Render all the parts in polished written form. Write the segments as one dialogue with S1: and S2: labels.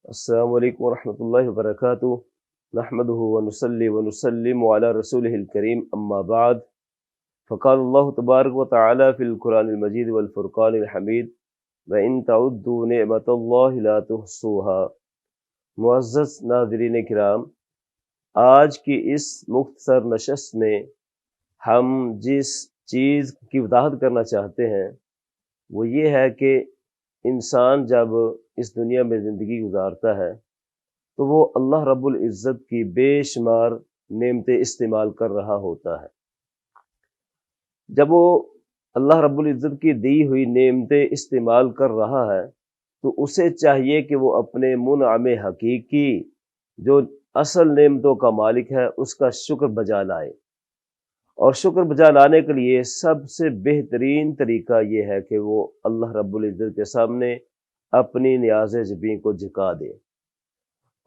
S1: السلام علیکم ورحمۃ اللہ وبرکاتہ نحمده ونصلی ونسلم علی رسولہ الکریم اما بعد فقال اللہ تبارک وتعالی فی القرآن المجید والفرقان الحمید وَإِن تَعُدُّوا نِعْمَةَ اللَّهِ لَا تُحْصُوهَا۔ معزز ناظرین کرام، آج کی اس مختصر نشست میں ہم جس چیز کی وضاحت کرنا چاہتے ہیں وہ یہ ہے کہ انسان جب اس دنیا میں زندگی گزارتا ہے تو وہ اللہ رب العزت کی بے شمار نعمتیں استعمال کر رہا ہوتا ہے۔ جب وہ اللہ رب العزت کی دی ہوئی نعمتیں استعمال کر رہا ہے تو اسے چاہیے کہ وہ اپنے منعم حقیقی جو اصل نعمتوں کا مالک ہے اس کا شکر بجا لائے، اور شکر بجا لانے کے لیے سب سے بہترین طریقہ یہ ہے کہ وہ اللہ رب العزت کے سامنے اپنی نیاز جبیں کو جھکا دے۔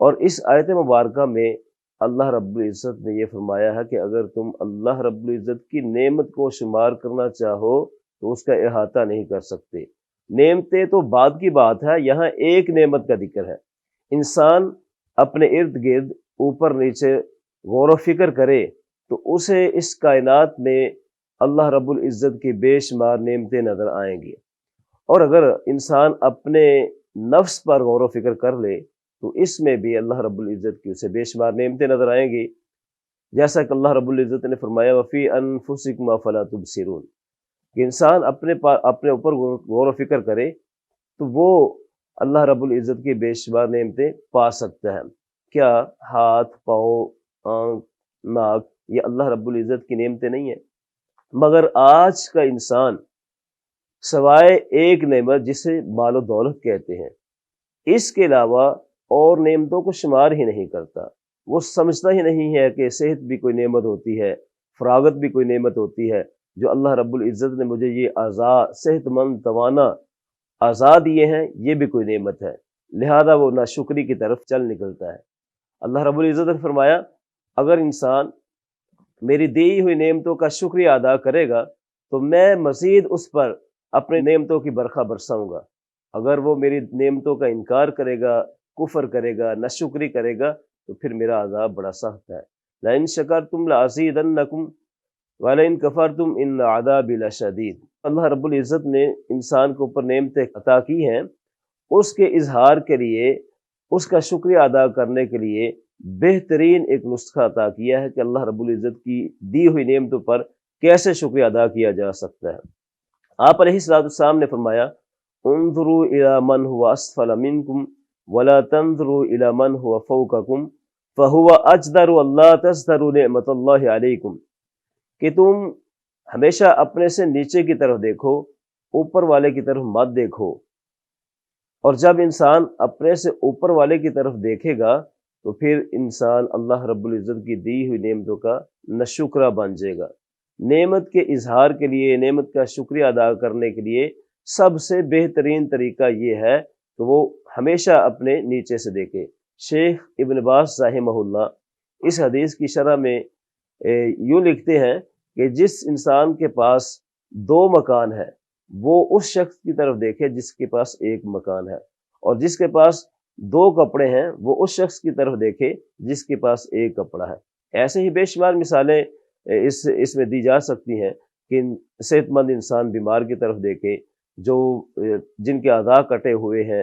S1: اور اس آیت مبارکہ میں اللہ رب العزت نے یہ فرمایا ہے کہ اگر تم اللہ رب العزت کی نعمت کو شمار کرنا چاہو تو اس کا احاطہ نہیں کر سکتے۔ نعمتیں تو بعد کی بات ہے، یہاں ایک نعمت کا ذکر ہے۔ انسان اپنے ارد گرد اوپر نیچے غور و فکر کرے تو اسے اس کائنات میں اللہ رب العزت کی بے شمار نعمتیں نظر آئیں گی، اور اگر انسان اپنے نفس پر غور و فکر کر لے تو اس میں بھی اللہ رب العزت کی اسے بے شمار نعمتیں نظر آئیں گی، جیسا کہ اللہ رب العزت نے فرمایا وَفِي أَنفُسِكُمْ أَفَلَا تُبْصِرُونَ، کہ انسان اپنے اوپر غور و فکر کرے تو وہ اللہ رب العزت کی بے شمار نعمتیں پا سکتا ہے۔ کیا ہاتھ، پاؤں، آنکھ، ناک یہ اللہ رب العزت کی نعمتیں نہیں ہیں؟ مگر آج کا انسان سوائے ایک نعمت جسے مال و دولت کہتے ہیں، اس کے علاوہ اور نعمتوں کو شمار ہی نہیں کرتا۔ وہ سمجھتا ہی نہیں ہے کہ صحت بھی کوئی نعمت ہوتی ہے، فراغت بھی کوئی نعمت ہوتی ہے۔ جو اللہ رب العزت نے مجھے یہ اعضاء صحت مند توانا اعضاء دیے ہیں یہ بھی کوئی نعمت ہے، لہذا وہ ناشکری کی طرف چل نکلتا ہے۔ اللہ رب العزت نے فرمایا اگر انسان میری دی ہوئی نعمتوں کا شکریہ ادا کرے گا تو میں مزید اس پر اپنے نعمتوں کی برکھا برساؤں گا، اگر وہ میری نعمتوں کا انکار کرے گا، کفر کرے گا، ناشکری کرے گا تو پھر میرا عذاب بڑا سخت ہے۔ لَإِن شَكَرْتُمْ لَأَزِيدَنَّكُمْ وَلَئِن كَفَرْتُمْ إِنَّ عَذَابِي لَشَدِيدٌ۔ اللہ رب العزت نے انسان کے اوپر نعمتیں عطا کی ہیں، اس کے اظہار کے لیے، اس کا شکریہ ادا کرنے کے لیے بہترین ایک نسخہ عطا کیا ہے کہ اللہ رب العزت کی دی ہوئی نعمتوں پر کیسے شکریہ ادا کیا جا سکتا ہے۔ آپ علیہ السلام نے فرمایا انظروا الی من هو اسفل منکم ولا تنظروا الی من هو فوقکم فهو اجدر اللہ تزدروا نعمت اللہ علیکم، کہ تم ہمیشہ اپنے سے نیچے کی طرف دیکھو، اوپر والے کی طرف مت دیکھو، اور جب انسان اپنے سے اوپر والے کی طرف دیکھے گا تو پھر انسان اللہ رب العزت کی دی ہوئی نعمتوں کا ناشکرہ بن جائے گا۔ نعمت کے اظہار کے لیے، نعمت کا شکریہ ادا کرنے کے لیے سب سے بہترین طریقہ یہ ہے کہ وہ ہمیشہ اپنے نیچے سے دیکھے۔ شیخ ابن باز رحمہ اللہ اس حدیث کی شرح میں یوں لکھتے ہیں کہ جس انسان کے پاس دو مکان ہے وہ اس شخص کی طرف دیکھے جس کے پاس ایک مکان ہے، اور جس کے پاس دو کپڑے ہیں وہ اس شخص کی طرف دیکھے جس کے پاس ایک کپڑا ہے۔ ایسے ہی بے شمار مثالیں اس میں دی جا سکتی ہیں کہ صحت مند انسان بیمار کی طرف دیکھے، جو جن کے اعضاء کٹے ہوئے ہیں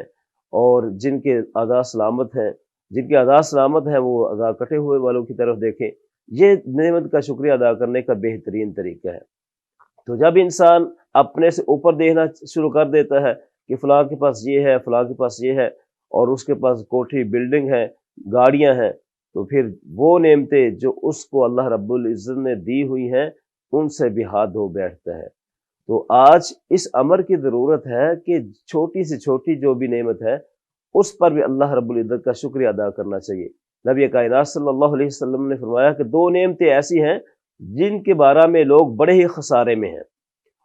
S1: اور جن کے اعضاء سلامت ہیں، جن کے اعضاء سلامت ہیں وہ اعضاء کٹے ہوئے والوں کی طرف دیکھیں۔ یہ نعمت کا شکریہ ادا کرنے کا بہترین طریقہ ہے۔ تو جب انسان اپنے سے اوپر دیکھنا شروع کر دیتا ہے کہ فلاں کے پاس یہ ہے، فلاں کے پاس یہ ہے، اور اس کے پاس کوٹھی، بلڈنگ ہے، گاڑیاں ہیں، تو پھر وہ نعمتیں جو اس کو اللہ رب العزت نے دی ہوئی ہیں ان سے بھی ہاتھ دھو بیٹھتا ہے۔ تو آج اس امر کی ضرورت ہے کہ چھوٹی سے چھوٹی جو بھی نعمت ہے اس پر بھی اللہ رب العزت کا شکریہ ادا کرنا چاہیے۔ نبی کائنات صلی اللہ علیہ وسلم نے فرمایا کہ دو نعمتیں ایسی ہیں جن کے بارے میں لوگ بڑے ہی خسارے میں ہیں،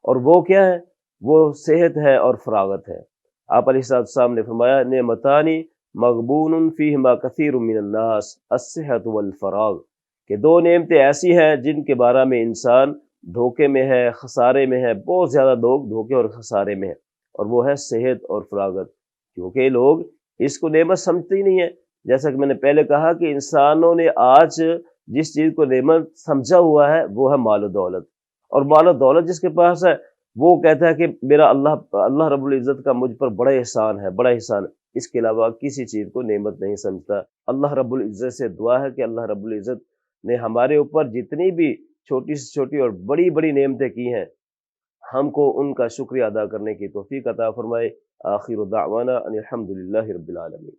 S1: اور وہ کیا ہے؟ وہ صحت ہے اور فراغت ہے۔ آپ علیہ السلام نے فرمایا نعمتانی مغبون فیہما کثیر من الناس الصحت والفراغ، کہ دو نعمتیں ایسی ہیں جن کے بارے میں انسان دھوکے میں ہے، خسارے میں ہے، بہت زیادہ لوگ دھوکے اور خسارے میں ہیں، اور وہ ہے صحت اور فراغت، کیونکہ لوگ اس کو نعمت سمجھتے ہی نہیں ہے۔ جیسا کہ میں نے پہلے کہا کہ انسانوں نے آج جس چیز کو نعمت سمجھا ہوا ہے وہ ہے مال و دولت، اور مال و دولت جس کے پاس ہے وہ کہتا ہے کہ میرا اللہ رب العزت کا مجھ پر بڑا احسان ہے، بڑا احسان ہے، اس کے علاوہ کسی چیز کو نعمت نہیں سمجھتا۔ اللہ رب العزت سے دعا ہے کہ اللہ رب العزت نے ہمارے اوپر جتنی بھی چھوٹی سے چھوٹی اور بڑی بڑی نعمتیں کی ہیں، ہم کو ان کا شکریہ ادا کرنے کی توفیق عطا فرمائے۔ آخر دعوانا ان الحمد للہ رب العالمین۔